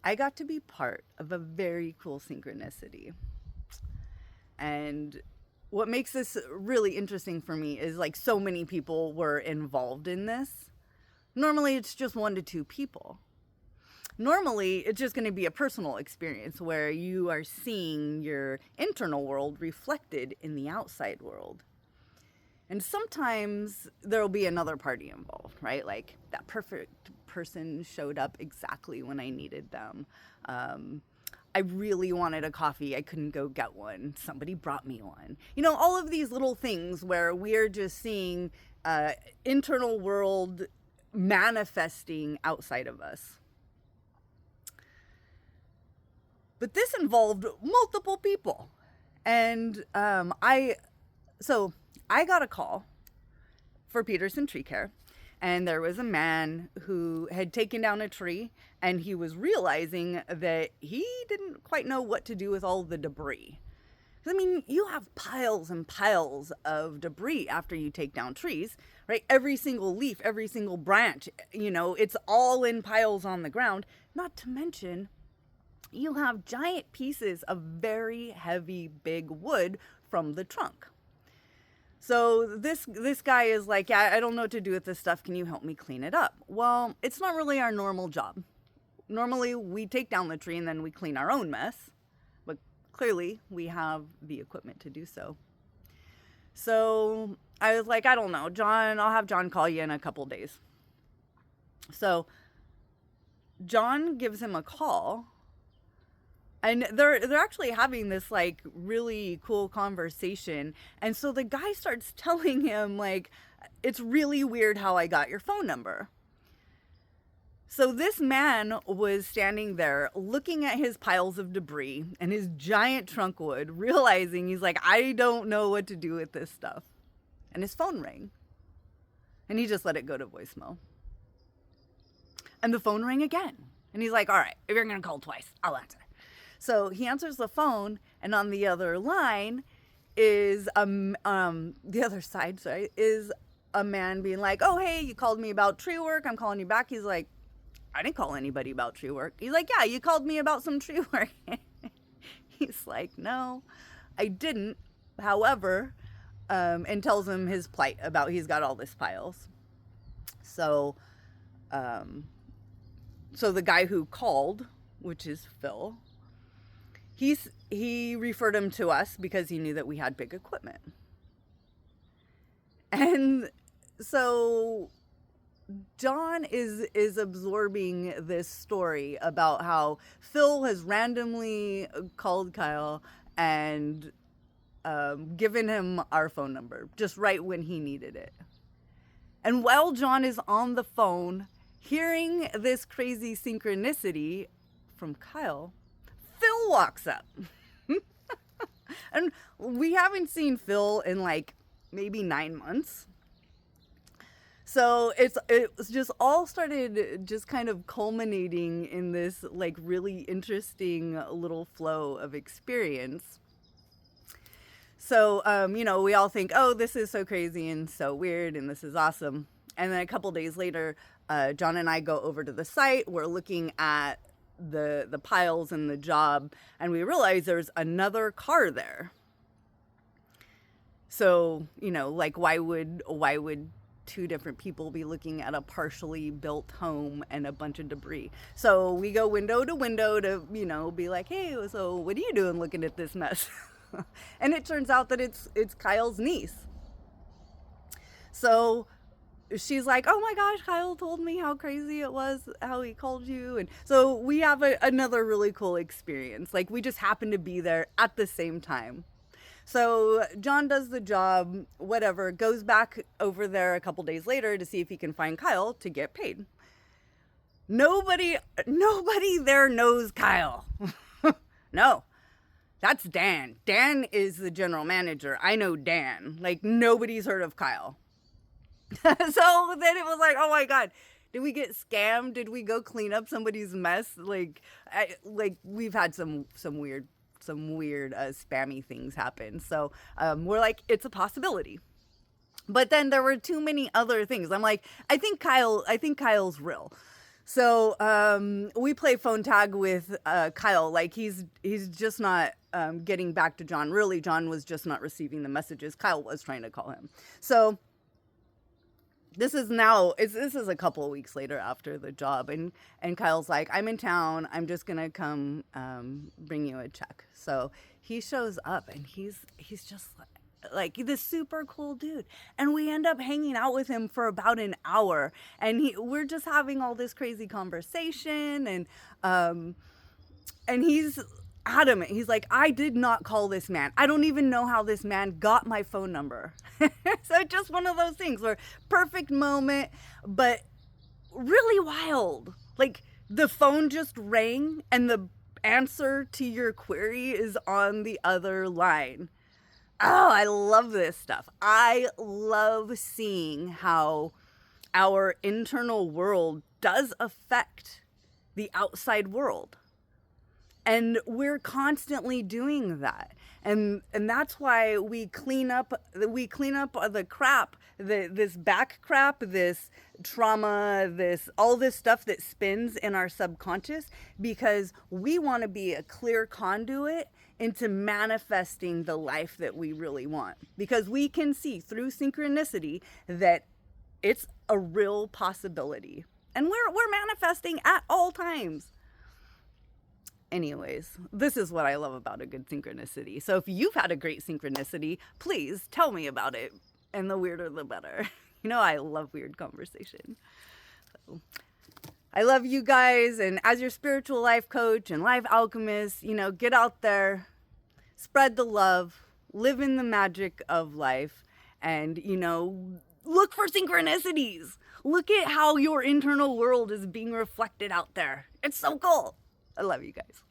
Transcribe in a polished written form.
I got to be part of a very cool synchronicity. And what makes this really interesting for me is like so many people were involved in this. Normally, it's just 1 to 2 people. Normally, it's just going to be a personal experience where you are seeing your internal world reflected in the outside world. And sometimes there'll be another party involved, right? Like that perfect person showed up exactly when I needed them. I really wanted a coffee. I couldn't go get one. Somebody brought me one. You know, all of these little things where we're just seeing internal world manifesting outside of us. But this involved multiple people. And I got a call for Peterson Tree Care, and there was a man who had taken down a tree, and he was realizing that he didn't quite know what to do with all the debris. I mean, you have piles and piles of debris after you take down trees, right? Every single leaf, every single branch, it's all in piles on the ground. Not to mention, you have giant pieces of very heavy, big wood from the trunk. So this guy is like, yeah, I don't know what to do with this stuff. Can you help me clean it up? Well, it's not really our normal job. Normally, we take down the tree and then we clean our own mess. But clearly, we have the equipment to do so. So I was like, I don't know, John, I'll have John call you in a couple days. So John gives him a call. And they're actually having this like really cool conversation. And so the guy starts telling him like, it's really weird how I got your phone number. So this man was standing there looking at his piles of debris and his giant trunk wood, realizing he's like, I don't know what to do with this stuff. And his phone rang. And he just let it go to voicemail. And the phone rang again. And he's like, all right, if you're going to call twice, I'll answer. So he answers the phone, and on the other line is the other side, is a man being like, oh, hey, you called me about tree work. I'm calling you back. He's like, I didn't call anybody about tree work. He's like, yeah, you called me about some tree work. He's like, no, I didn't. However, and tells him his plight about he's got all these piles. So the guy who called, which is Phil, he referred him to us because he knew that we had big equipment. And so John is absorbing this story about how Phil has randomly called Kyle and given him our phone number just right when he needed it. And while John is on the phone hearing this crazy synchronicity from Kyle, Phil walks up. And we haven't seen Phil in like maybe 9 months. So it was just all started just kind of culminating in this like really interesting little flow of experience. So, we all think, oh, this is so crazy and so weird and this is awesome. And then a couple days later, John and I go over to the site. We're looking at the piles and the job, and we realize there's another car there. So, like why would 2 different people be looking at a partially built home and a bunch of debris? So we go window to window to, be like, hey, so what are you doing looking at this mess? And it turns out that it's Kyle's niece. So she's like, oh my gosh, Kyle told me how crazy it was, how he called you. And so we have another really cool experience. Like we just happened to be there at the same time. So John does the job, whatever, goes back over there a couple days later to see if he can find Kyle to get paid. Nobody there knows Kyle. No, that's Dan. Dan is the general manager. I know Dan. Like nobody's heard of Kyle. So then it was like, oh my God, did we get scammed? Did we go clean up somebody's mess? Like we've had some weird spammy things happen. So we're like, it's a possibility. But then there were too many other things. I'm like, I think Kyle's real. So we play phone tag with Kyle. Like he's just not getting back to John. Really, John was just not receiving the messages. Kyle was trying to call him. So this is a couple of weeks later after the job, and Kyle's like, I'm in town. I'm just gonna come bring you a check. So he shows up, and he's just like this super cool dude, and we end up hanging out with him for about an hour, and we're just having all this crazy conversation, and he's adamant. He's like, I did not call this man. I don't even know how this man got my phone number. So just one of those things where perfect moment, but really wild. Like the phone just rang and the answer to your query is on the other line. Oh, I love this stuff. I love seeing how our internal world does affect the outside world. And we're constantly doing that. And that's why we clean up the crap, this back crap, this trauma, all this stuff that spins in our subconscious, because we want to be a clear conduit into manifesting the life that we really want. Because we can see through synchronicity that it's a real possibility. And we're manifesting at all times. Anyways, this is what I love about a good synchronicity. So if you've had a great synchronicity, please tell me about it. And the weirder, the better. You know, I love weird conversation. So, I love you guys. And as your spiritual life coach and life alchemist, you know, get out there, spread the love, live in the magic of life, and, you know, look for synchronicities. Look at how your internal world is being reflected out there. It's so cool. I love you guys.